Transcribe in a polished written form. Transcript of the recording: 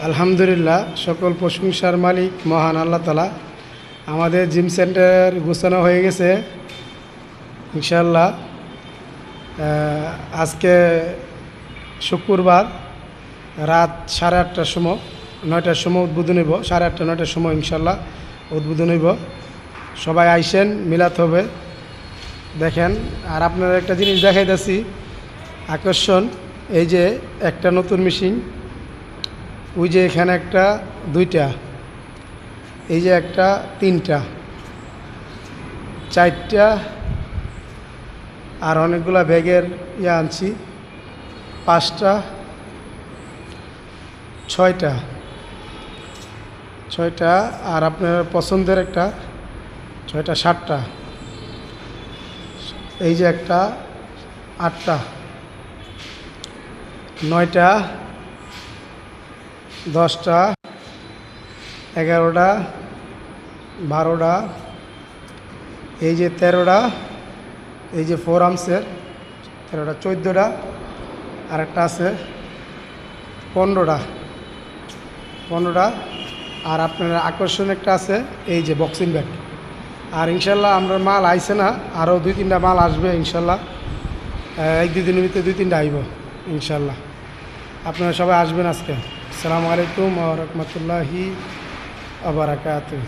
আলহামদুলিল্লাহ, সকল প্রশংসার মালিক মহান আল্লাহ তালা। আমাদের জিম সেন্টার গোছানো হয়ে গেছে ইনশাল্লাহ। আজকে শুক্রবার রাত 8:30টার সময় 9টার সময় উদ্বোধন হইব। 8:30 9টার সময় ইনশাল্লাহ উদ্বোধন হইব। সবাই আইসেন, মিলাত হবে। দেখেন, আর আপনারা একটা জিনিস দেখাইতেছি আকর্ষণ। এই যে একটা নতুন মেশিন, ওই যে এখানে একটা, দুইটা, এই যে একটা, তিনটা, চারটা, আর অনেকগুলা ব্যাগের আনছি, 5টা, 6টা, আর আপনার পছন্দের একটা 6টা, 7টা, এই যে একটা, 8টা, 9টা, 10টা, 11টা, 12টা, এই যে 13টা, এই যে 4 আর্মসের 13টা, 14টা, আর একটা আছে 15টা, আর আপনার আকর্ষণ একটা আছে এই যে বক্সিং ব্যাগ। আর ইনশাল্লাহ আমরা মাল আইছে না, আরও 2-3টা মাল আসবে ইনশাল্লাহ। 1-2 দিনের ভিতরে 2-3টা আইব ইনশাল্লাহ। আপনারা সবাই আসবেন আজকে। আসসালামু আলাইকুম ওয়া রাহমাতুল্লাহি ওয়া বারাকাতুহু।